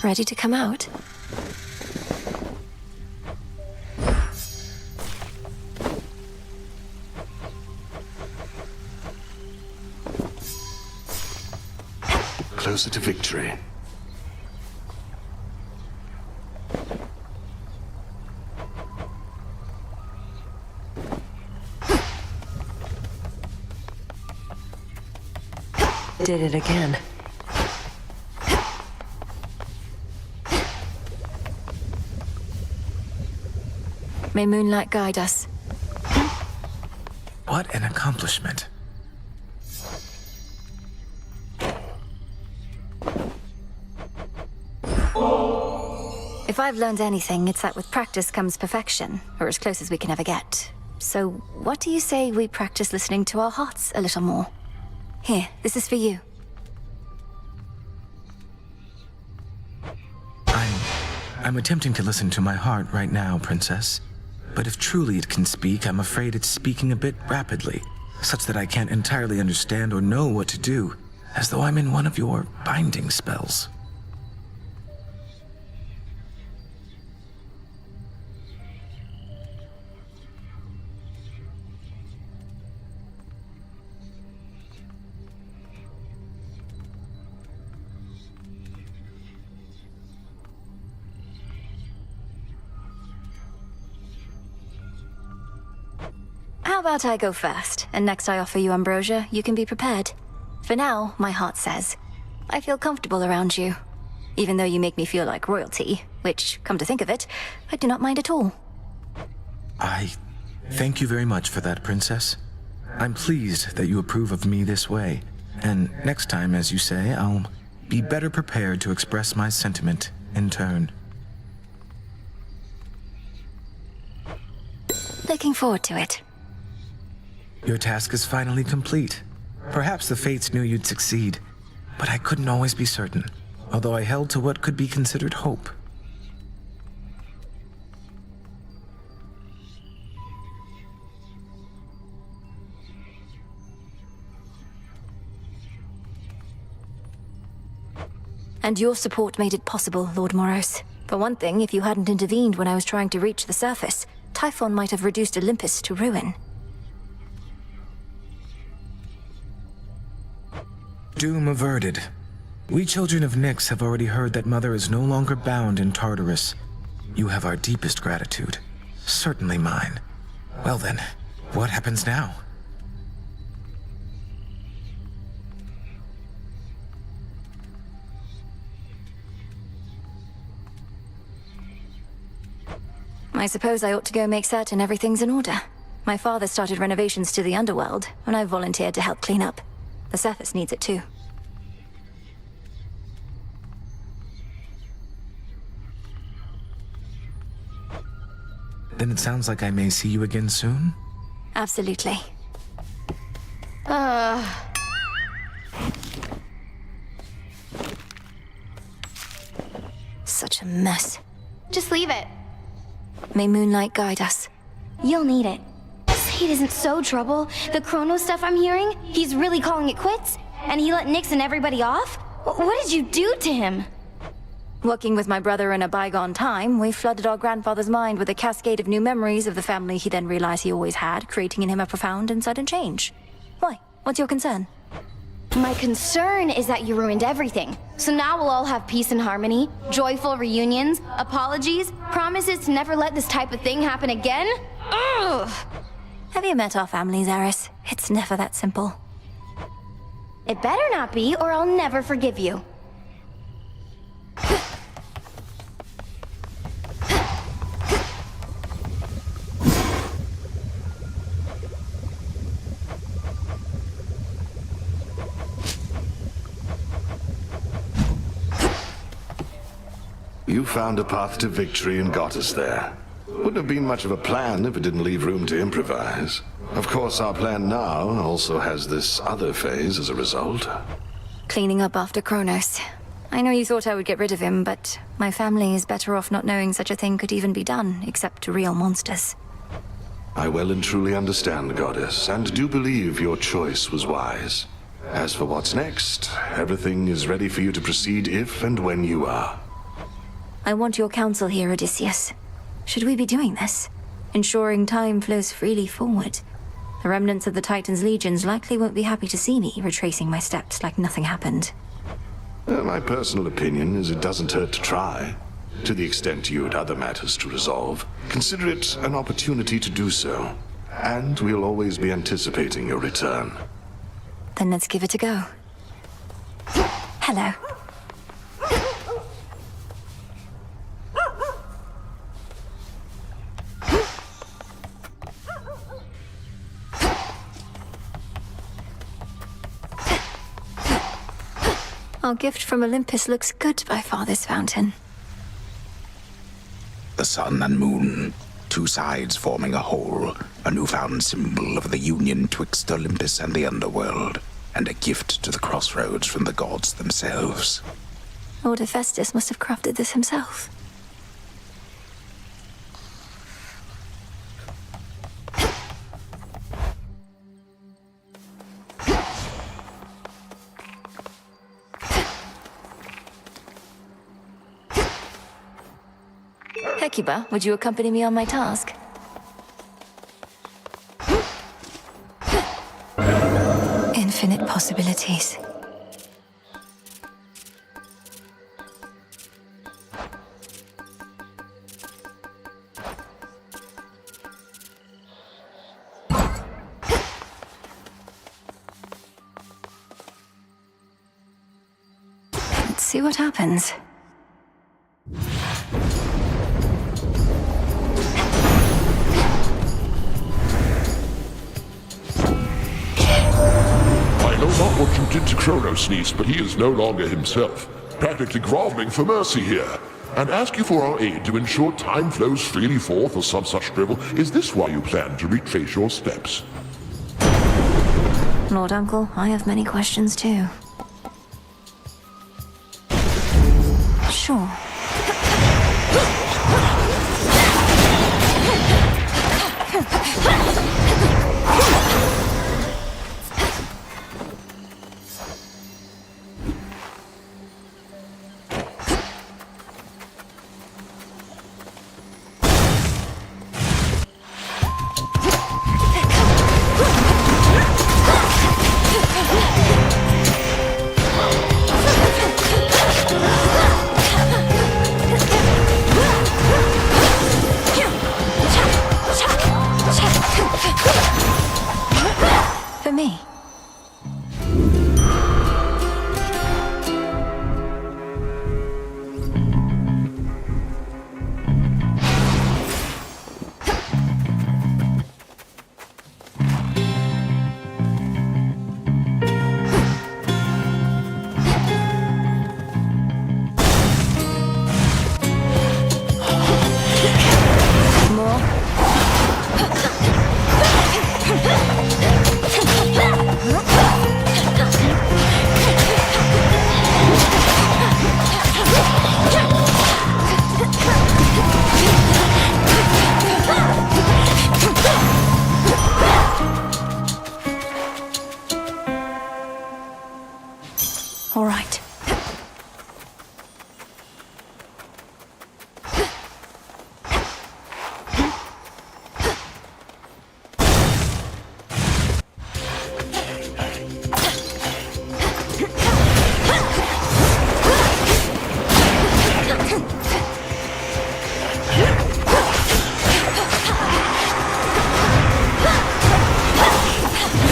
Ready to come out? Closer to victory. Did it again. May moonlight guide us. What an accomplishment. If I've learned anything, it's that with practice comes perfection, or as close as we can ever get. So, what do you say we practice listening to our hearts a little more? Here, this is for you. I'm attempting to listen to my heart right now, Princess. But if truly it can speak, I'm afraid it's speaking a bit rapidly, such that I can't entirely understand or know what to do, as though I'm in one of your binding spells. How about I go first, and next I offer you ambrosia, you can be prepared. For now, my heart says, I feel comfortable around you. Even though you make me feel like royalty, which, come to think of it, I do not mind at all. I thank you very much for that, Princess. I'm pleased that you approve of me this way, and next time, as you say, I'll be better prepared to express my sentiment in turn. Looking forward to it. Your task is finally complete. Perhaps the fates knew you'd succeed, but I couldn't always be certain, although I held to what could be considered hope. And your support made it possible, Lord Moros. For one thing, if you hadn't intervened when I was trying to reach the surface, Typhon might have reduced Olympus to ruin. Doom averted. We children of Nyx have already heard that Mother is no longer bound in Tartarus. You have our deepest gratitude. Certainly mine. Well then, what happens now? I suppose I ought to go make certain everything's in order. My father started renovations to the underworld, and I volunteered to help clean up. The surface needs it too. Then it sounds like I may see you again soon? Absolutely. Such a mess. Just leave it. May moonlight guide us. You'll need it. It isn't so trouble. The Chrono stuff I'm hearing, he's really calling it quits? And he let Nyx and everybody off? What did you do to him? Working with my brother in a bygone time, we flooded our grandfather's mind with a cascade of new memories of the family he then realized he always had, creating in him a profound and sudden change. Why? What's your concern? My concern is that you ruined everything. So now we'll all have peace and harmony, joyful reunions, apologies, promises to never let this type of thing happen again? Ugh! Have you met our families, Eris? It's never that simple. It better not be, or I'll never forgive you. You found a path to victory and got us there. Wouldn't have been much of a plan if it didn't leave room to improvise. Of course, our plan now also has this other phase as a result. Cleaning up after Kronos. I know you thought I would get rid of him, but my family is better off not knowing such a thing could even be done, except to real monsters. I well and truly understand, Goddess, and do believe your choice was wise. As for what's next, everything is ready for you to proceed if and when you are. I want your counsel here, Odysseus. Should we be doing this? Ensuring time flows freely forward. The remnants of the Titan's legions likely won't be happy to see me retracing my steps like nothing happened. My personal opinion is it doesn't hurt to try. To the extent you had other matters to resolve, consider it an opportunity to do so. And we'll always be anticipating your return. Then let's give it a go. Hello. Our gift from Olympus looks good by far, this fountain. The sun and moon, two sides forming a whole, a newfound symbol of the union twixt Olympus and the underworld, and a gift to the crossroads from the gods themselves. Lord Hephaestus must have crafted this himself. Hecuba, would you accompany me on my task? Infinite possibilities. Let's see what happens. Not what you did to Kronos, niece, but he is no longer himself, practically groveling for mercy here, and ask you for our aid to ensure time flows freely forth or some such drivel. Is this why you plan to retrace your steps? Lord Uncle, I have many questions too. Sure. For me. All right.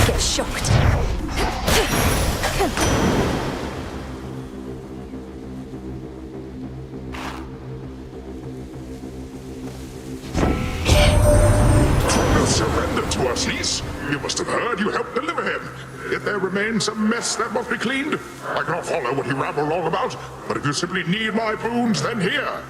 Get shocked. Surrender to us, niece. You must have heard you helped deliver him. If there remains some mess that must be cleaned, I cannot follow what you ramble on about, but if you simply need my boons, then here.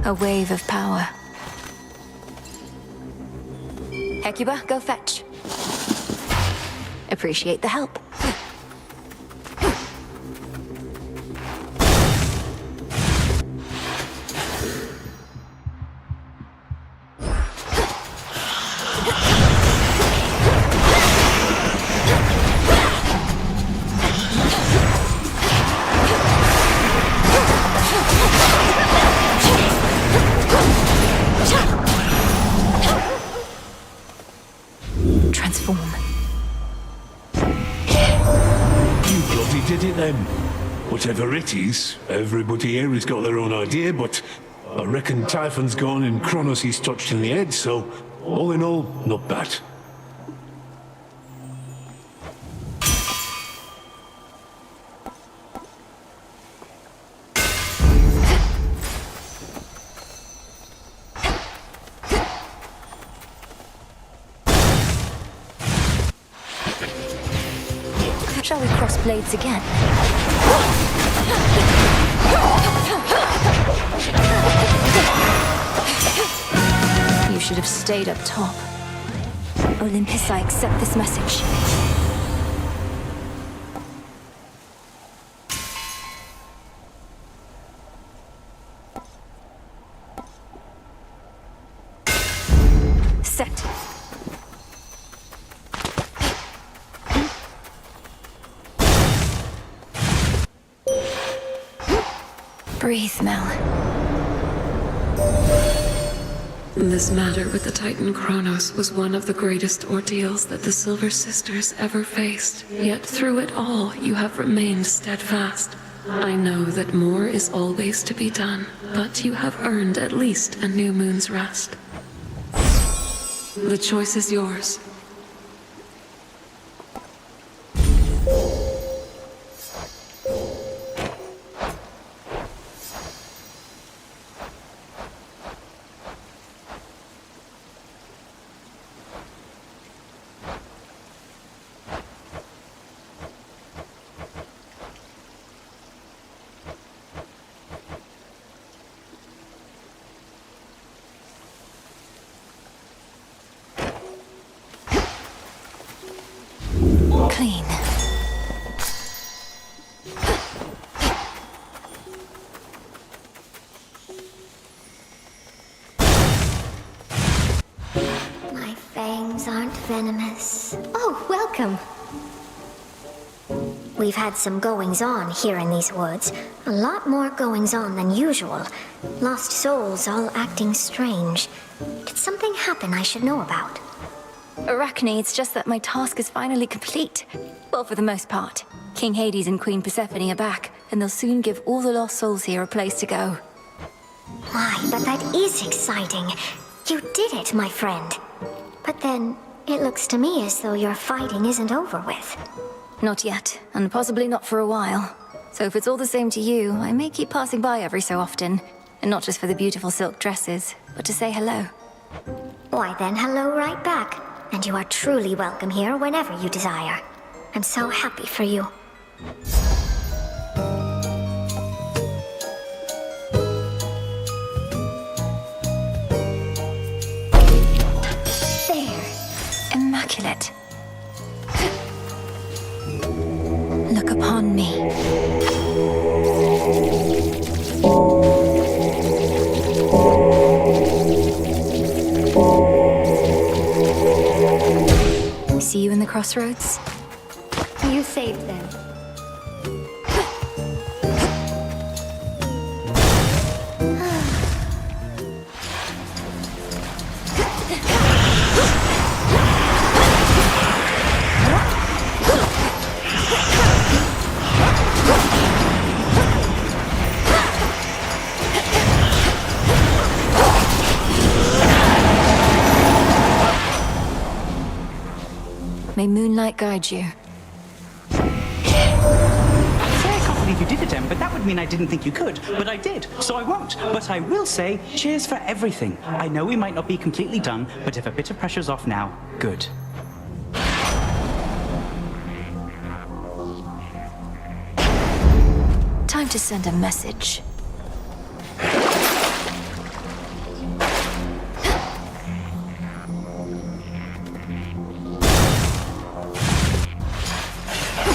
A wave of power. Hecuba, go fetch. Appreciate the help. did it then. Whatever it is, everybody here has got their own idea, but I reckon Typhon's gone and Kronos he's touched in the head, so all in all, not bad. Shall we cross blades again? You should have stayed up top. Olympus, I accept this message. Set. Breathe, Mel. This matter with the Titan Kronos was one of the greatest ordeals that the Silver Sisters ever faced. Yet through it all, you have remained steadfast. I know that more is always to be done, but you have earned at least a new moon's rest. The choice is yours. Clean. My fangs aren't venomous. Oh, welcome. We've had some goings-on here in these woods. A lot more goings-on than usual. Lost souls all acting strange. Did something happen I should know about? Arachne, it's just that my task is finally complete. Well, for the most part. King Hades and Queen Persephone are back, and they'll soon give all the lost souls here a place to go. Why, but that is exciting. You did it, my friend. But then, it looks to me as though your fighting isn't over with. Not yet, and possibly not for a while. So if it's all the same to you, I may keep passing by every so often. And not just for the beautiful silk dresses, but to say hello. Why then, hello right back. And you are truly welcome here whenever you desire. I'm so happy for you. There. Immaculate. Look upon me. See you in the crossroads? You saved them. May moonlight guide you. Say I can't believe you did it, Em, but that would mean I didn't think you could. But I did, so I won't. But I will say, cheers for everything. I know we might not be completely done, but if a bit of pressure's off now, good. Time to send a message.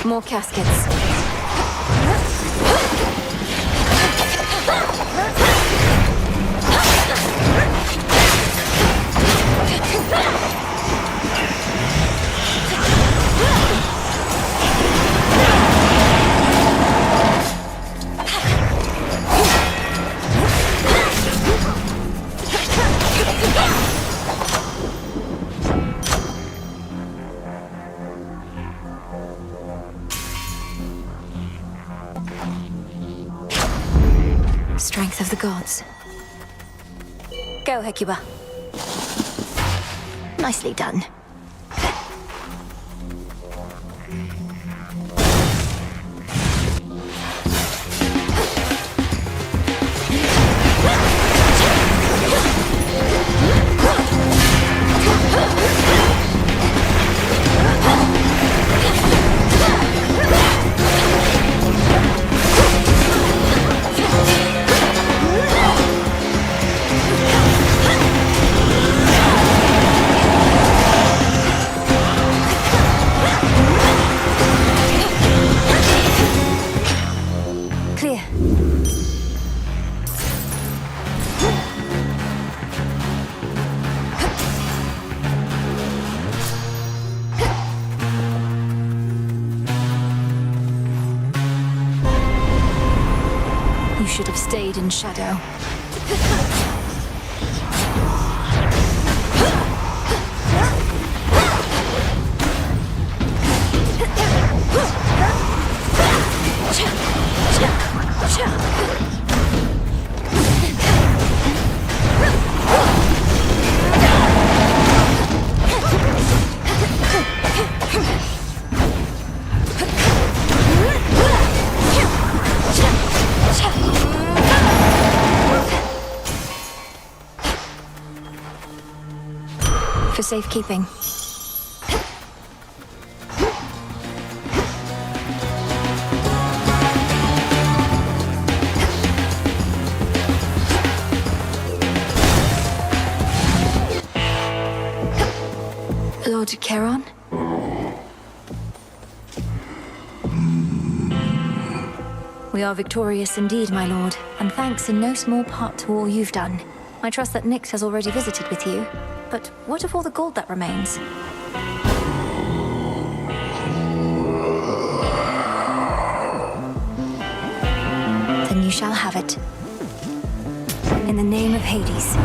More caskets. strength of the gods. Go, Hecuba. Nicely done. Clear. You should have stayed in shadow. For safekeeping. Lord Charon? We are victorious indeed, my lord, and thanks in no small part to all you've done. I trust that Nyx has already visited with you, but what of all the gold that remains? Then you shall have it. In the name of Hades.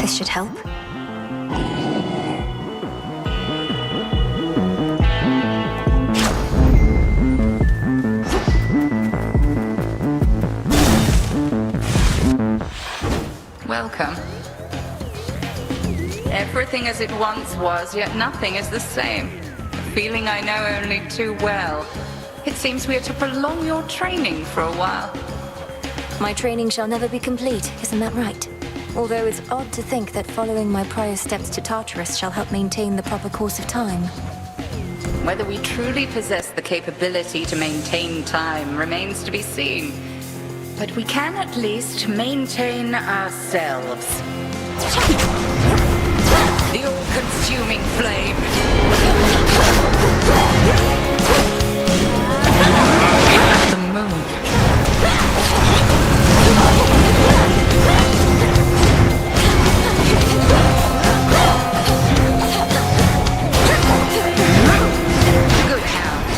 This should help. Welcome. Everything as it once was, yet nothing is the same. A feeling I know only too well. It seems we are to prolong your training for a while. My training shall never be complete, isn't that right? Although it's odd to think that following my prior steps to Tartarus shall help maintain the proper course of time. Whether we truly possess the capability to maintain time remains to be seen. But we can at least maintain ourselves. The all-consuming flame. The moon. Good hound.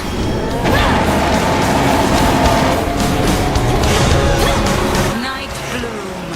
Night bloom.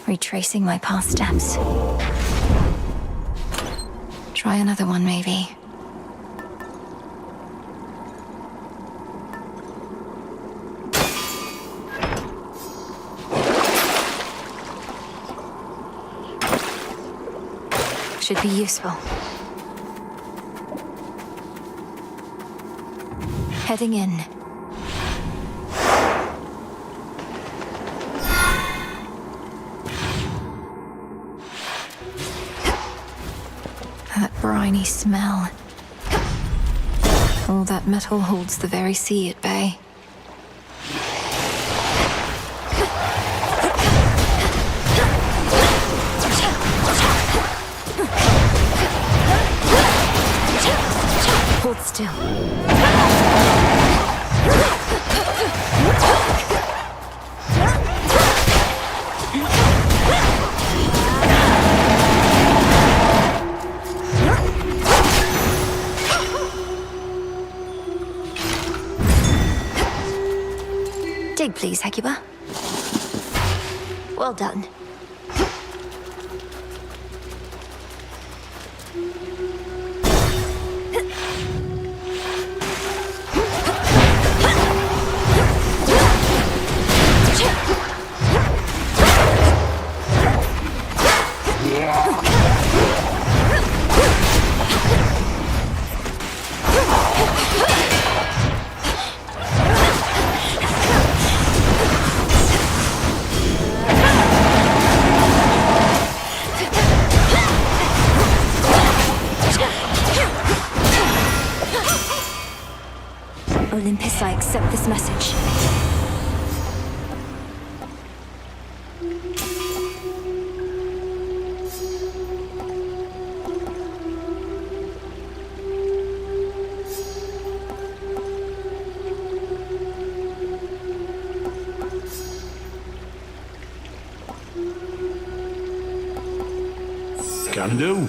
retracing my past steps. Try another one, maybe. Should be useful. Heading in. That briny smell. All that metal holds the very sea at bay. Hold still. Dig, please, Hecuba. Well done. Olympus, I accept this message. Can do.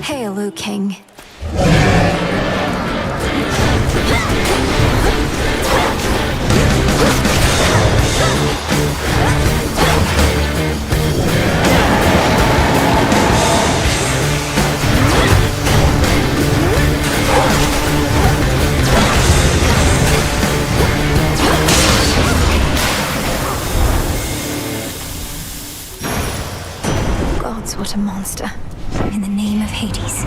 Hail, O King. Gods, what a monster. In the name of Hades.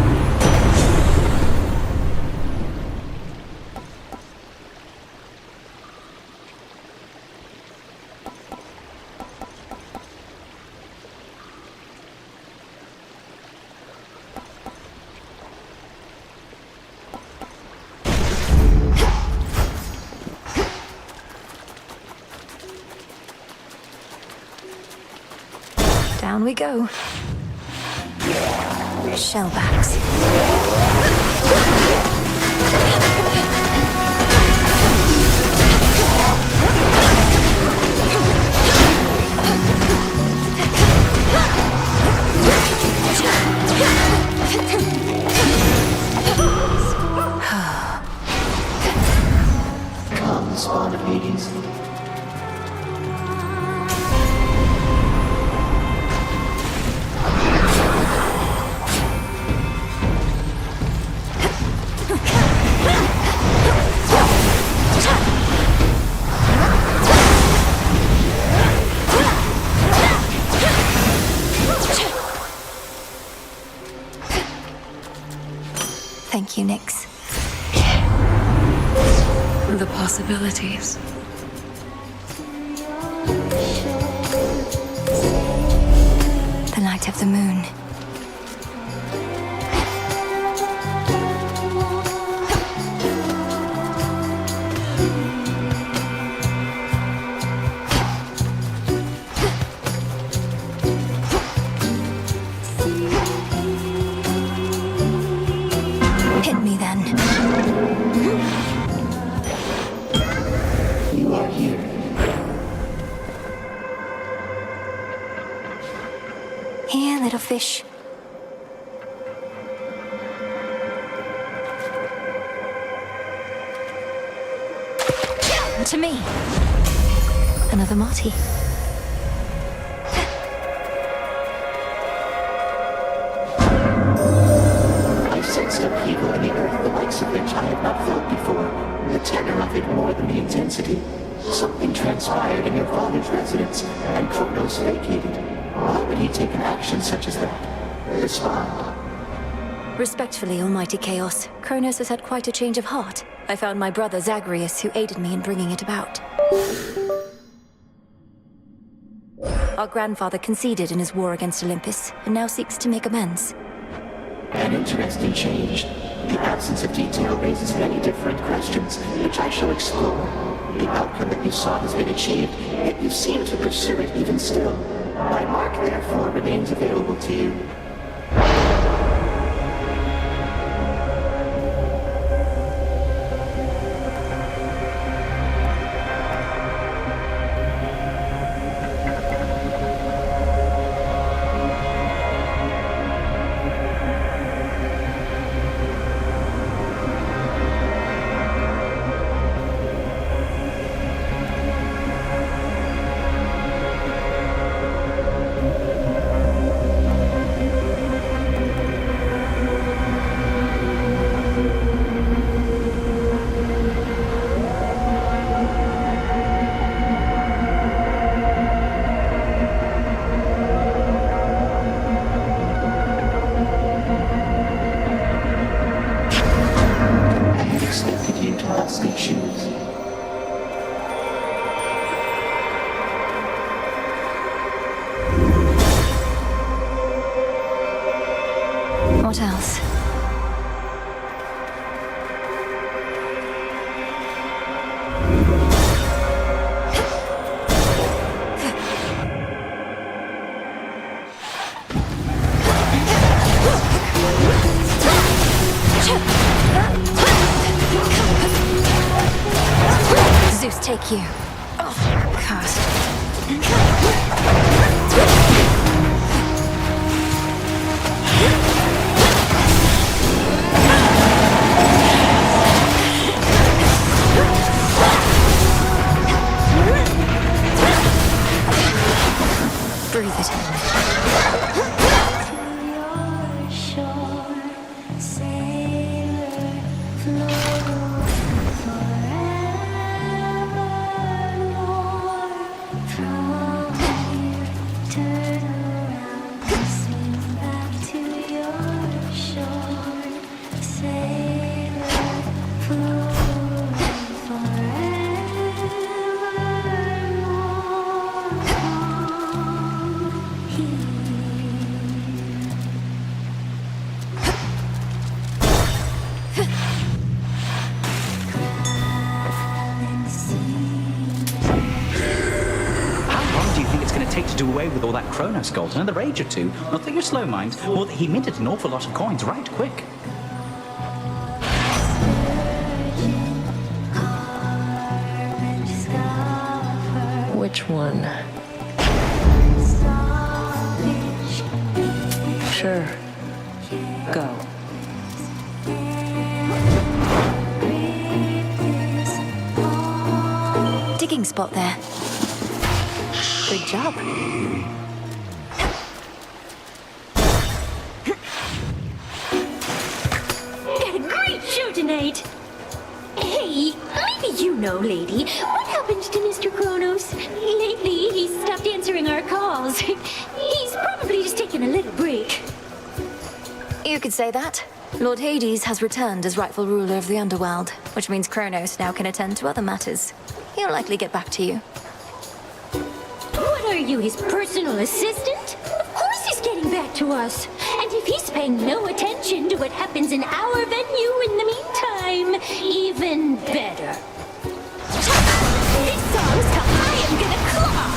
Down we go. Shellbacks. Come, spawn of Hades. Thank you, Nyx. The possibilities. The light of the moon. Hit me then. You are here. Here, little fish. To me. Another Marty. I sensed upheaval in the earth, the likes of which I had not felt before. The tenor of it more than the intensity. Something transpired in your father's residence, and Kronos vacated. Why would he take an action such as that? Respond. Respectfully, Almighty Chaos, Kronos has had quite a change of heart. I found my brother Zagreus, who aided me in bringing it about. Our grandfather conceded in his war against Olympus, and now seeks to make amends. An interesting change. The absence of detail raises many different questions, which I shall explore. The outcome that you sought has been achieved, yet you seem to pursue it even still. My mark, therefore, remains available to you. What else? Zeus, take you. Oh, cursed. to do away with all that Kronos gold another age or two. Not that you're slow mind, or that he minted an awful lot of coins right quick. Which one? Sure. Go. Digging spot there. Good job. Great show tonight! Hey, maybe you know, lady, what happened to Mr. Kronos? Lately, he's stopped answering our calls. He's probably just taking a little break. You could say that. Lord Hades has returned as rightful ruler of the underworld, which means Kronos now can attend to other matters. He'll likely get back to you. What are you, his personal assistant? Of course he's getting back to us. And if he's paying no attention to what happens in our venue in the meantime, even better. This song's how I am gonna claw!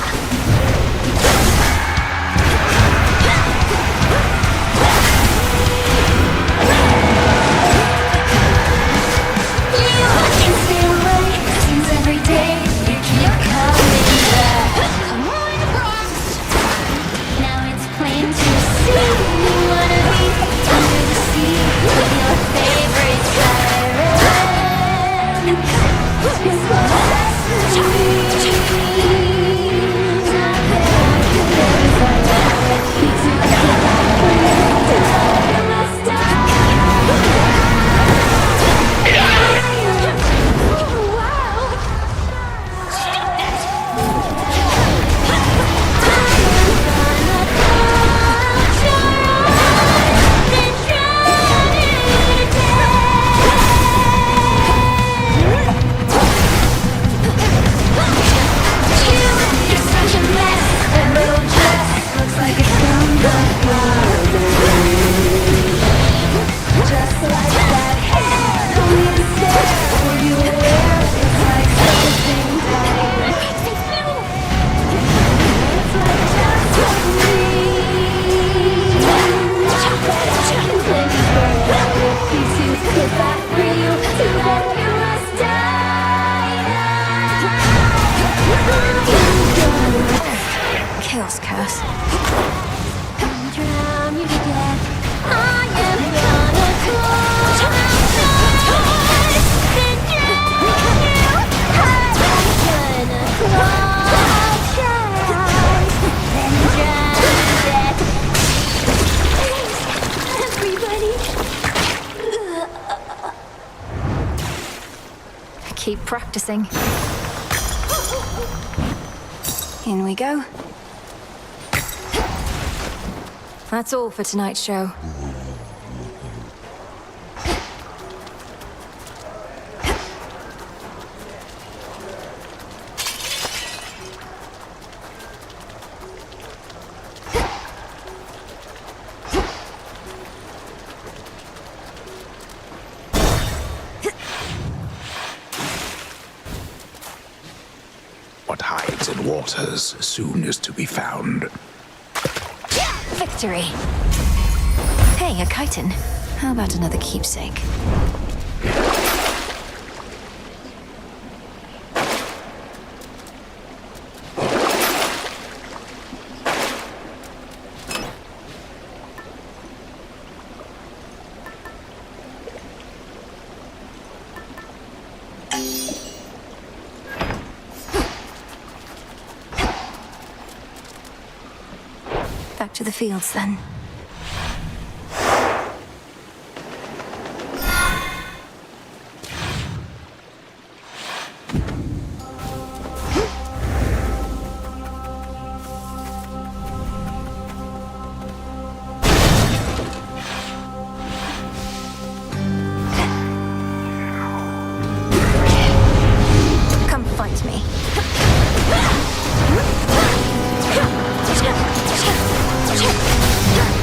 Chaos curse. Keep practicing. In we go. That's all for tonight's show. What hides in waters soon is to be found. Victory! Hey, a chitin. How about another keepsake? Back to the fields, then. Come fight me. Yeah.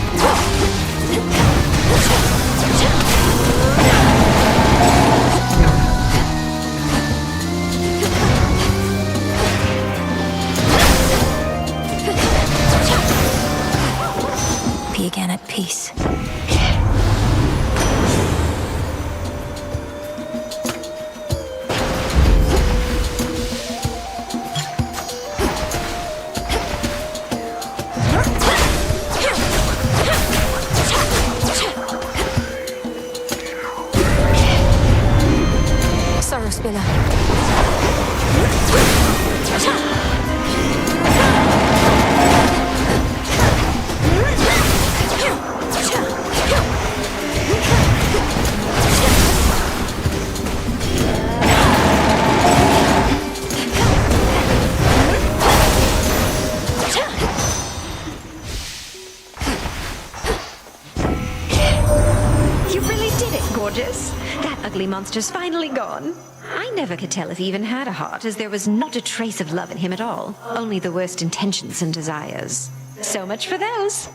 gorgeous. That ugly monster's finally gone. I never could tell if he even had a heart, as there was not a trace of love in him at all. Only the worst intentions and desires. So much for those.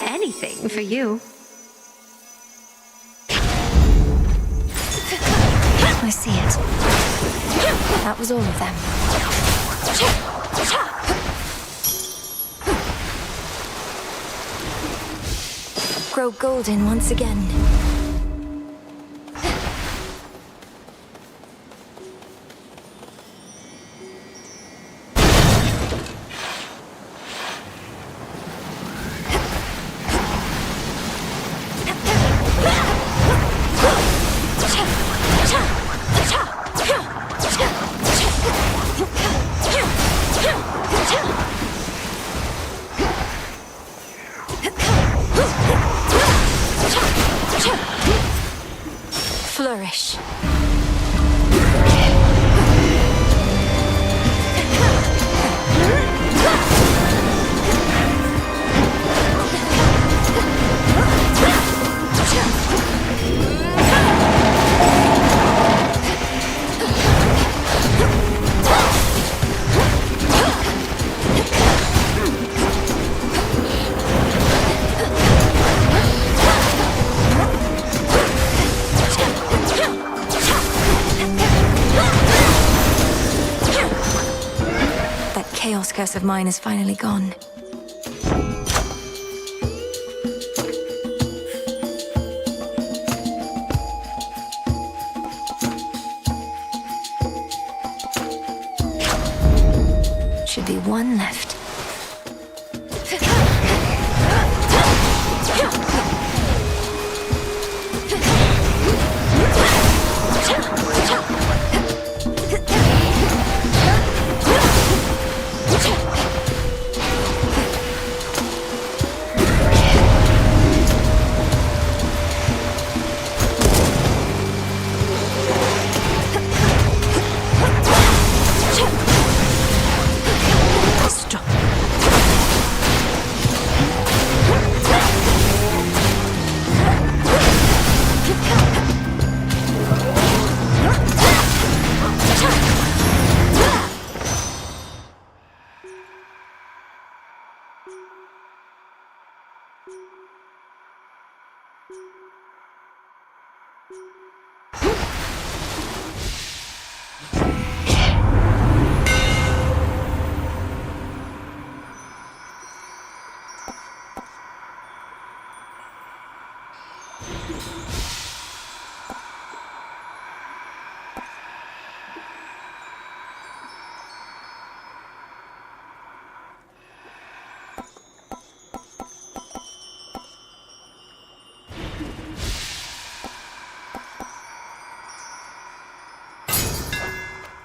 Anything for you. I see it. That was all of them. Grow golden once again. Flourish. Chaos curse of mine is finally gone. Should be one left.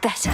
Better.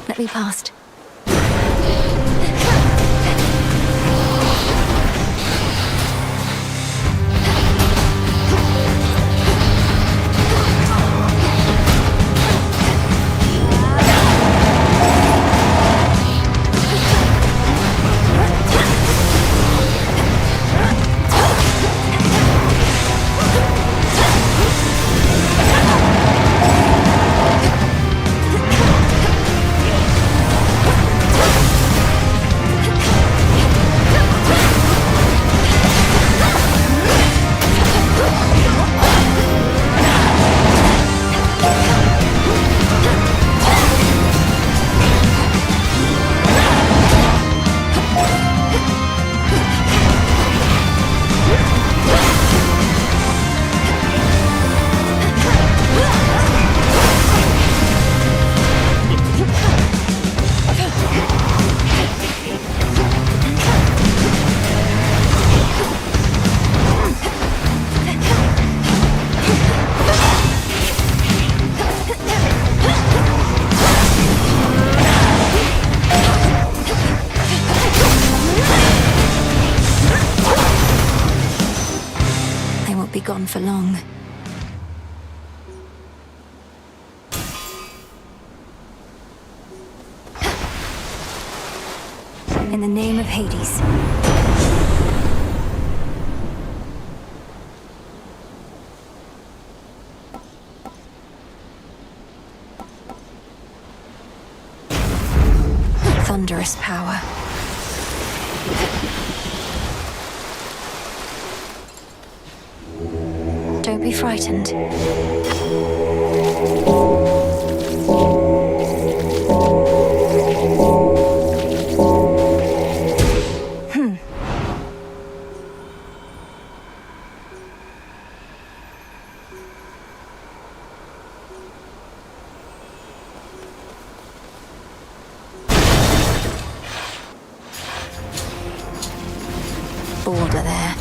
Let me past. for long. In the name of Hades. Thunderous power. Don't be frightened. Border there.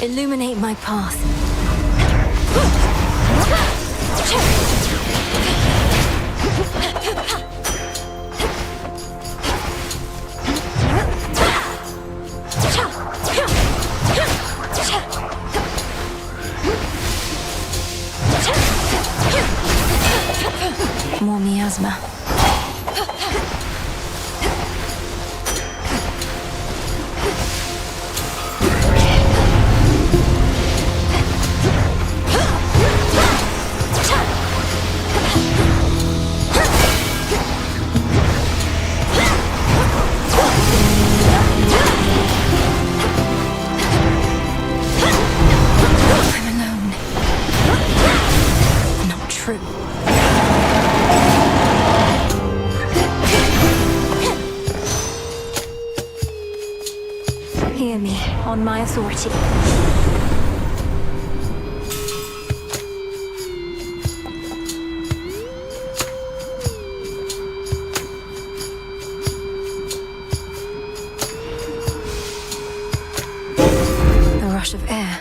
Illuminate my path. More miasma. Hear me, on my authority. The rush of air.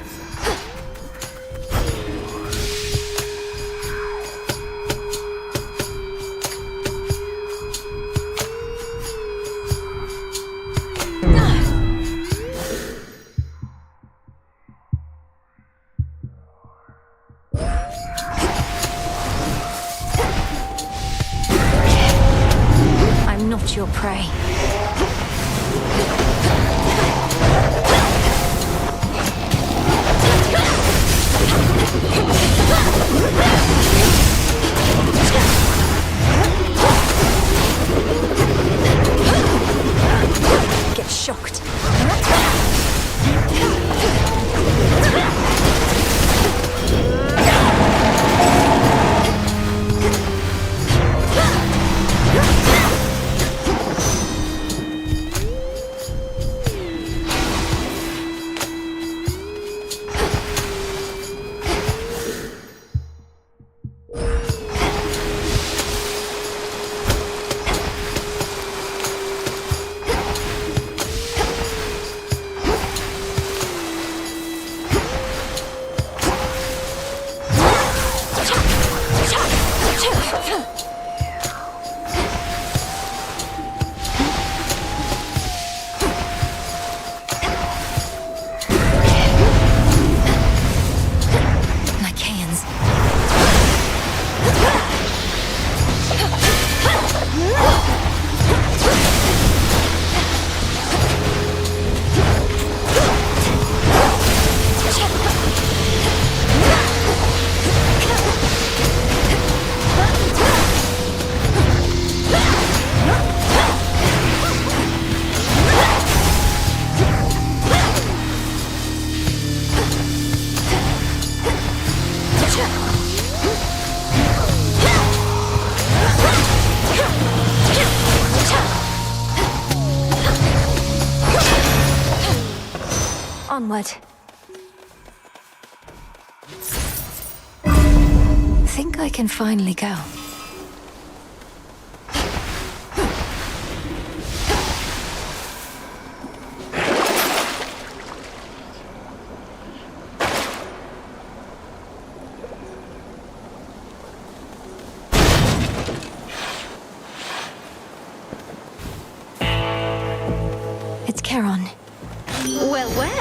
Not your prey. Get shocked. Onward. Think I can finally go. It's Charon. Well, well.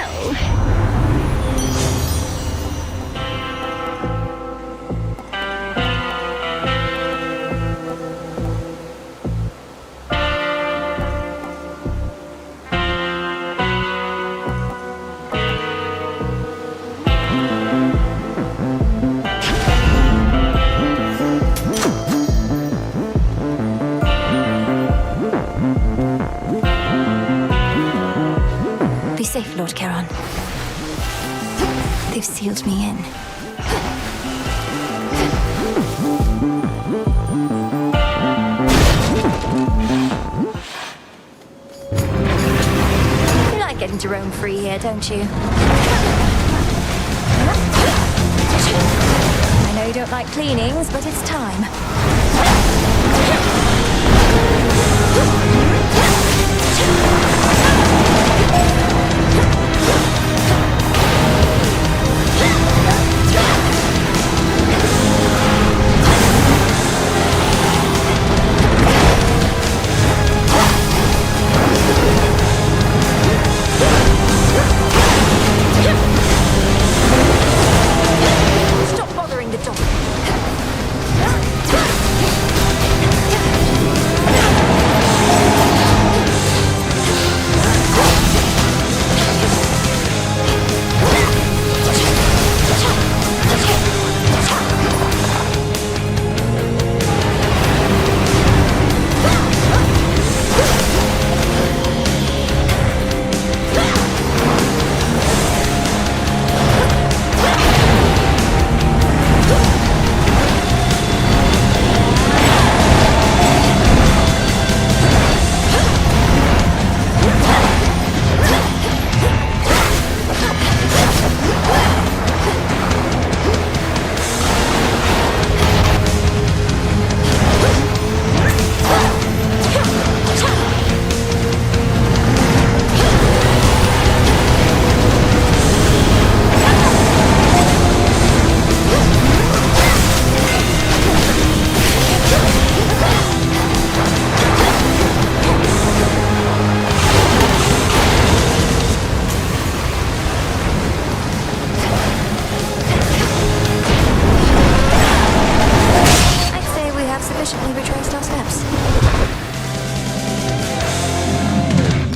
Be safe, Lord Charon. They've sealed me in. You like getting to roam free here, don't you? I know you don't like cleanings, but it's time. Stop bothering the dog.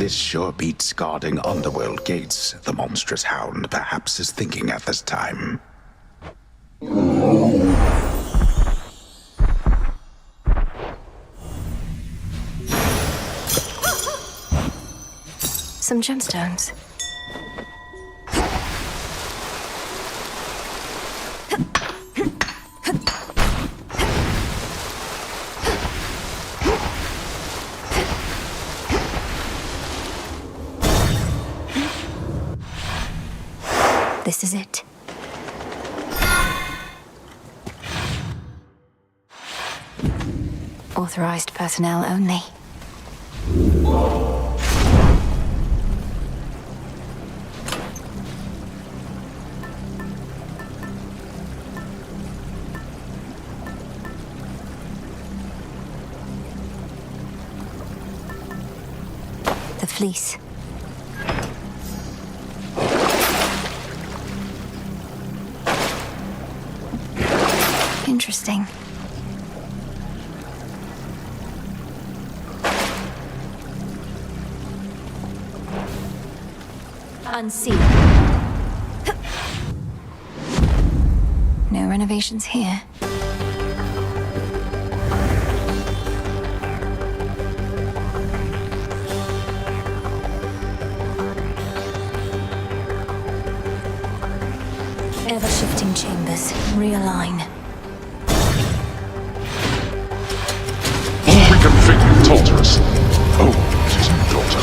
This sure beats guarding underworld gates, the monstrous hound perhaps is thinking at this time. Some gemstones. This is it. Authorized personnel only. The fleece. Interesting. Unseen. No renovations here. Ever-shifting chambers. Realign. Reconfigure Tartarus. Oh, it is your daughter.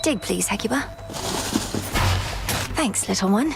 Dig, please, Hecuba. Thanks, little one.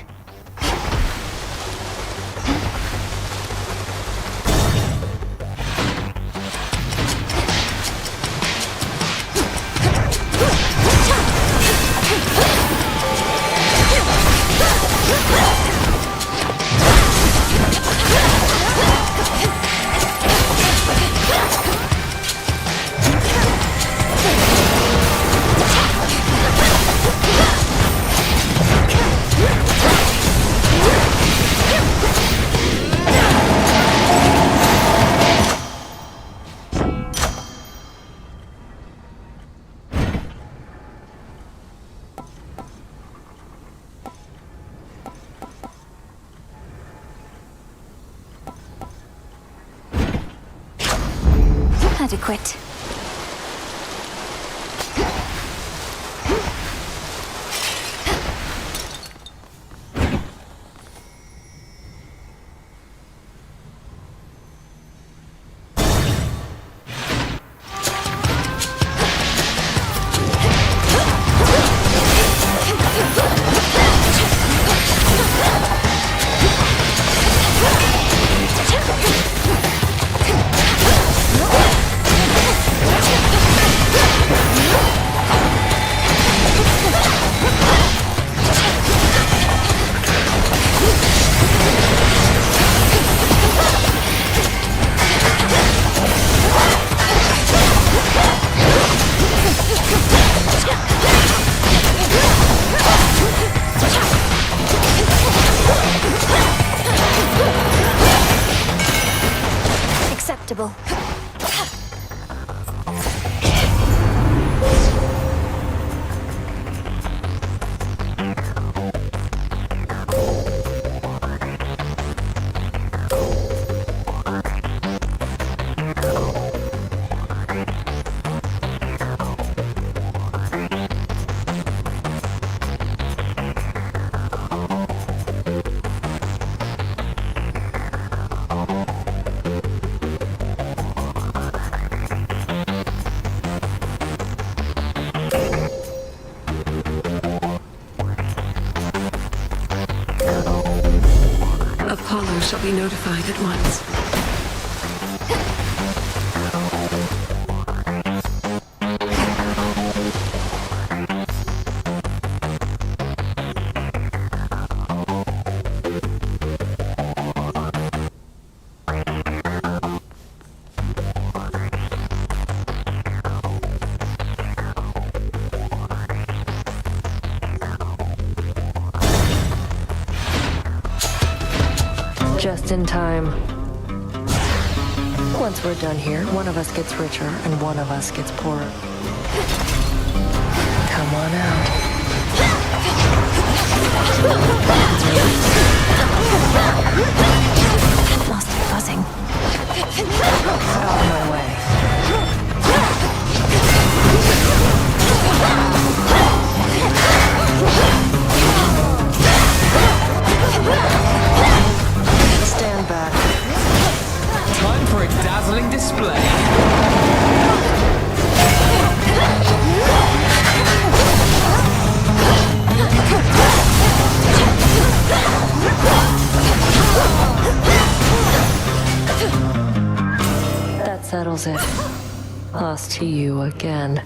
Adequate. Acceptable. Apollo shall be notified at once. Just in time. Once we're done here, one of us gets richer and one of us gets poorer. Come on out. Lost it buzzing. Out of my way. Stand back. Time for a dazzling display. That settles it. Lost to you again.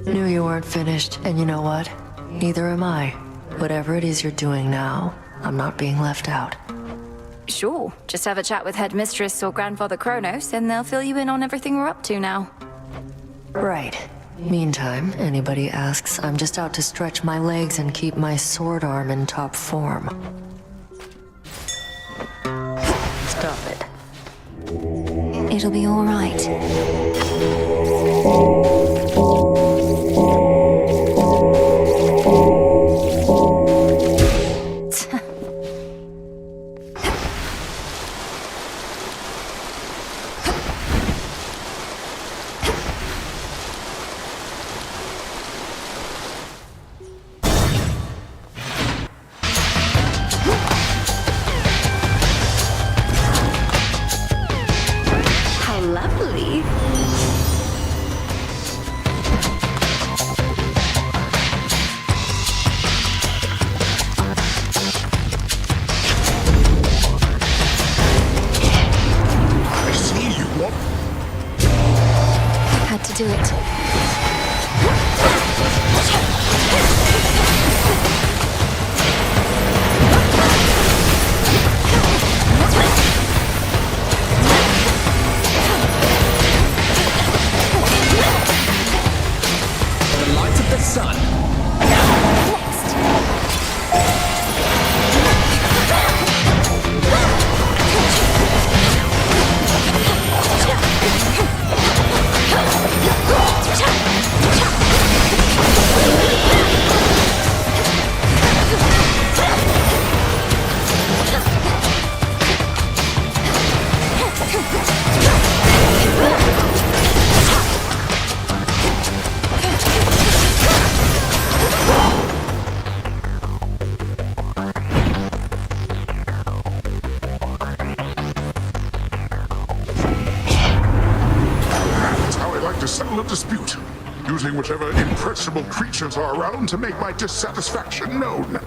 Knew you weren't finished, and you know what? Neither am I. Whatever it is you're doing now, I'm not being left out. Sure, just have a chat with Headmistress or Grandfather Kronos, and they'll fill you in on everything we're up to now. Right. Meantime, anybody asks, I'm just out to stretch my legs and keep my sword arm in top form. Stop it. It'll be all right. How lovely. do it. The light of the sun. Settle a dispute, using whichever impressionable creatures are around to make my dissatisfaction known.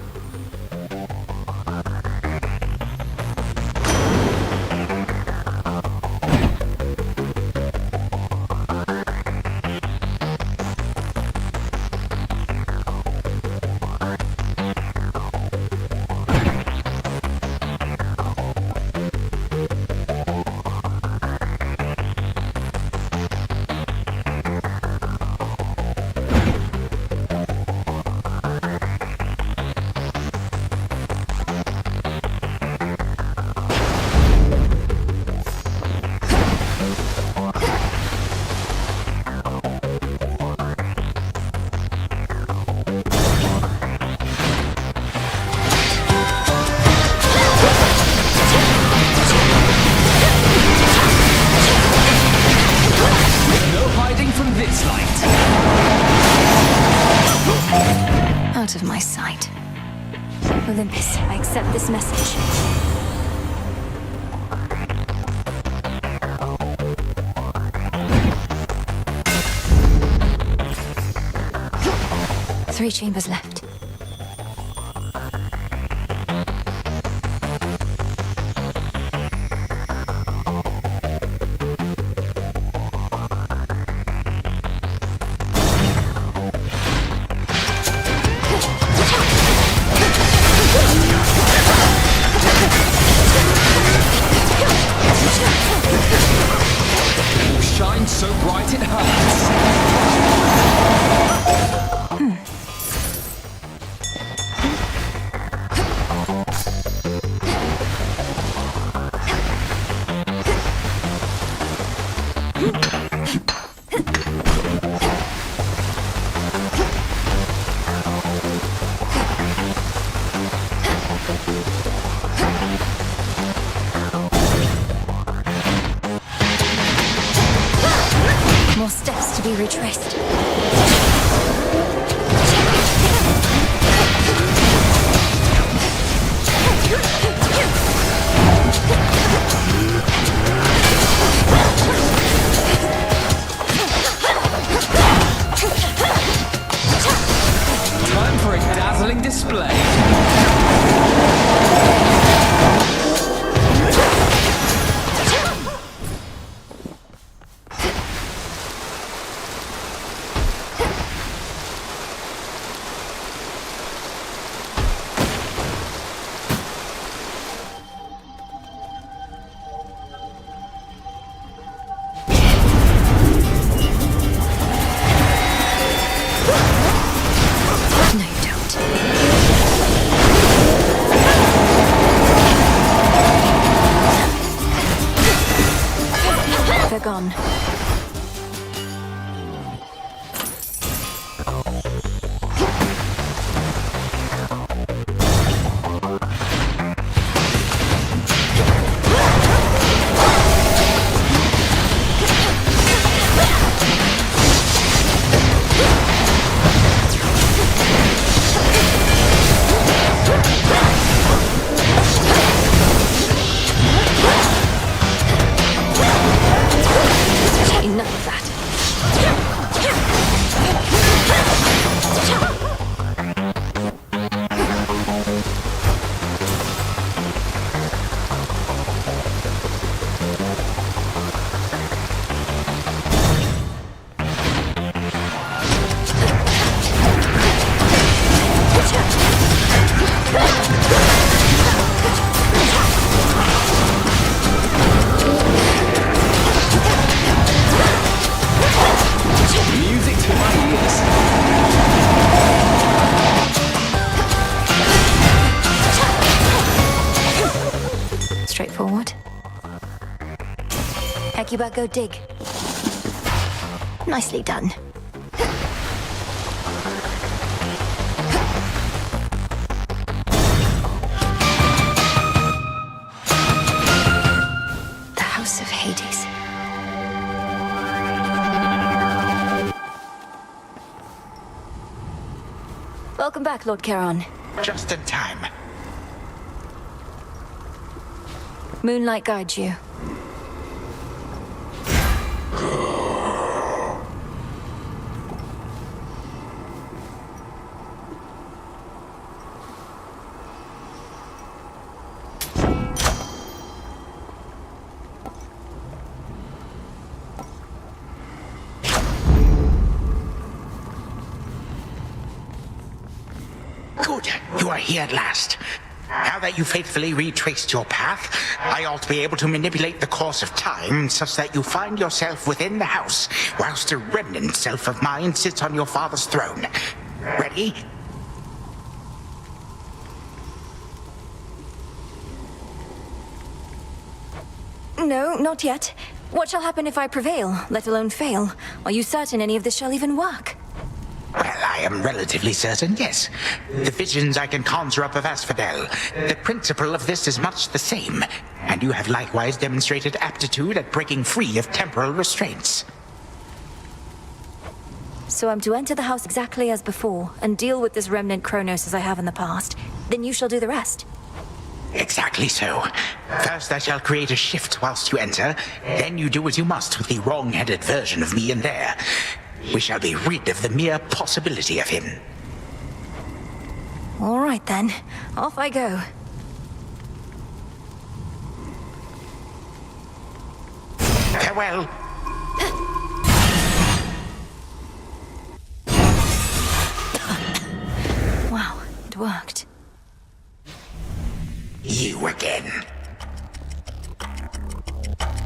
Out of my sight. Olympus, I accept this message. Three chambers left. Shine so bright it hurts. More steps to be retraced. Time for a dazzling display. No, you don't. about go dig? Nicely done. The House of Hades. Welcome back, Lord Charon. Just in time. Moonlight guides you. Good. You are here at last. Now that you faithfully retraced your path, I ought to be able to manipulate the course of time such that you find yourself within the house, whilst a remnant self of mine sits on your father's throne. Ready? No, not yet. What shall happen if I prevail, let alone fail? Are you certain any of this shall even work? Well, I am relatively certain, yes. The visions I can conjure up of Asphodel. The principle of this is much the same, and you have likewise demonstrated aptitude at breaking free of temporal restraints. So I'm to enter the house exactly as before, and deal with this remnant Kronos as I have in the past. Then you shall do the rest. Exactly so. First I shall create a shift whilst you enter, then you do as you must with the wrong-headed version of me in there. We shall be rid of the mere possibility of him. All right then, off I go. Farewell. Wow, it worked. You again.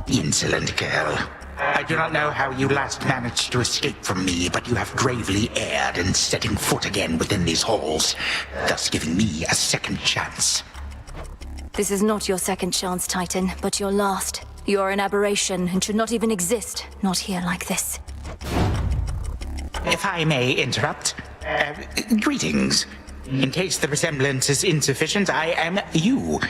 Insolent girl. I do not know how you last managed to escape from me, but you have gravely erred in setting foot again within these halls, thus giving me a second chance. This is not your second chance, Titan, but your last. You are an aberration and should not even exist, not here like this. If I may interrupt, greetings. In case the resemblance is insufficient, I am you.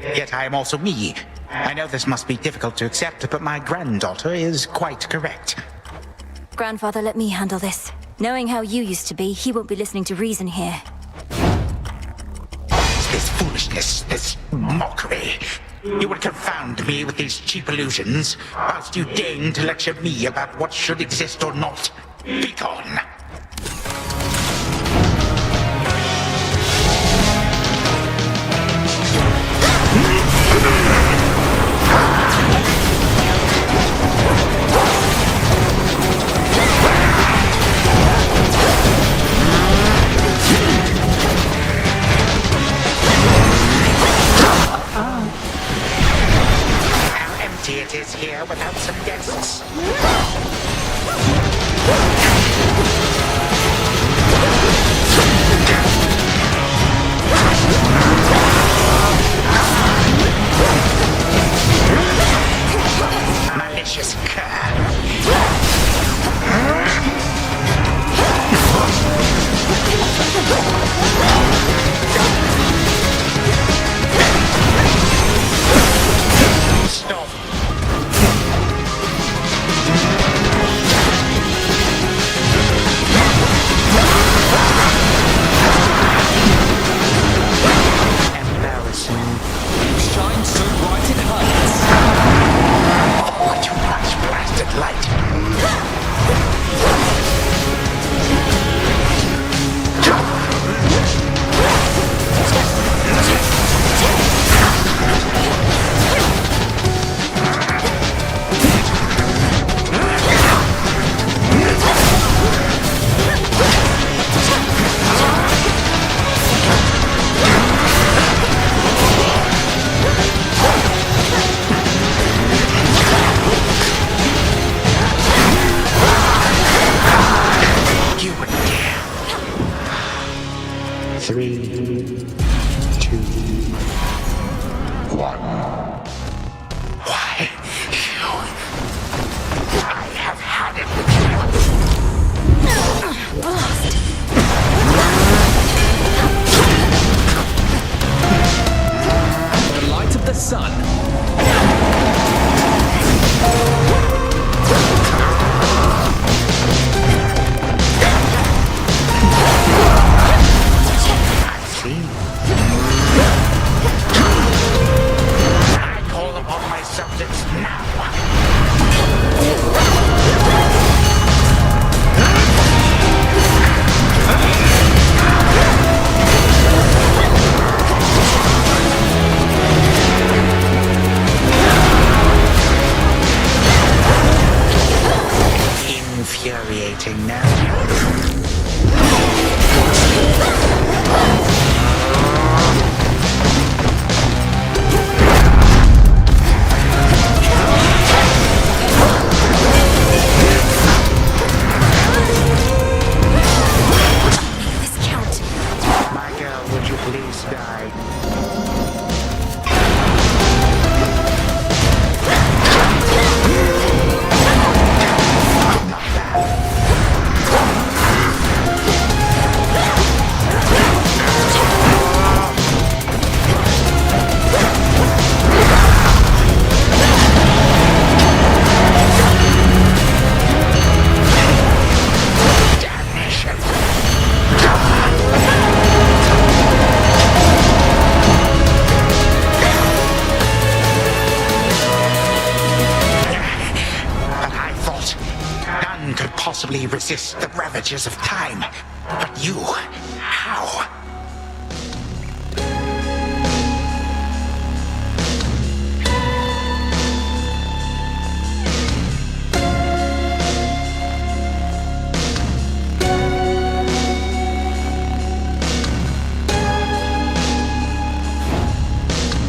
Yet I am also me. I know this must be difficult to accept, but my granddaughter is quite correct. Grandfather, let me handle this. Knowing how you used to be, he won't be listening to reason here. This foolishness, this mockery. You would confound me with these cheap illusions, whilst you deign to lecture me about what should exist or not. Be gone. It is here without some guests. Malicious Stop. Why? My girl, would you please die? Possibly resist the ravages of time. But you, how?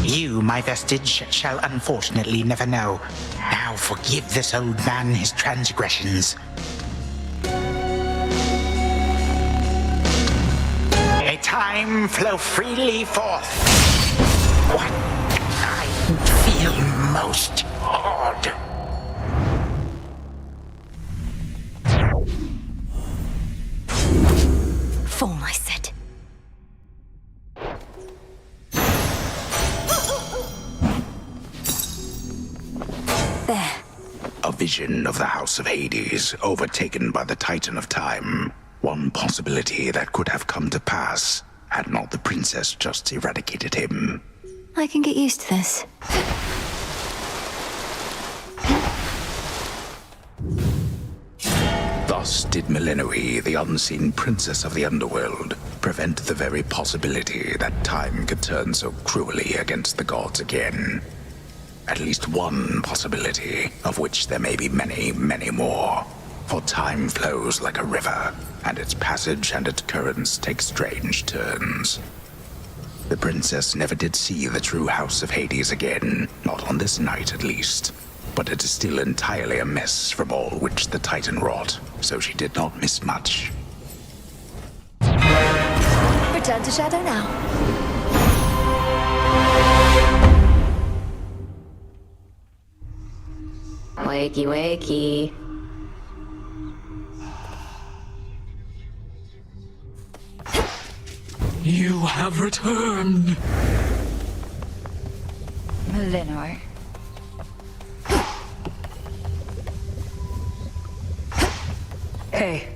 You, my vestige, shall unfortunately never know. Now forgive this old man his transgressions. May time flow freely forth. What I feel most odd. Form, I said. There. A vision of the House of Hades, overtaken by the Titan of Time. One possibility that could have come to pass, had not the princess just eradicated him. I can get used to this. Thus did Millenoi, the unseen princess of the underworld, prevent the very possibility that time could turn so cruelly against the gods again. At least one possibility, of which there may be many, many more. For time flows like a river, and its passage and its currents take strange turns. The princess never did see the true House of Hades again, not on this night at least. But it is still entirely a mess from all which the Titan wrought, so she did not miss much. Return to Shadow now. Wakey, wakey. You have returned. Millenoi. Hey,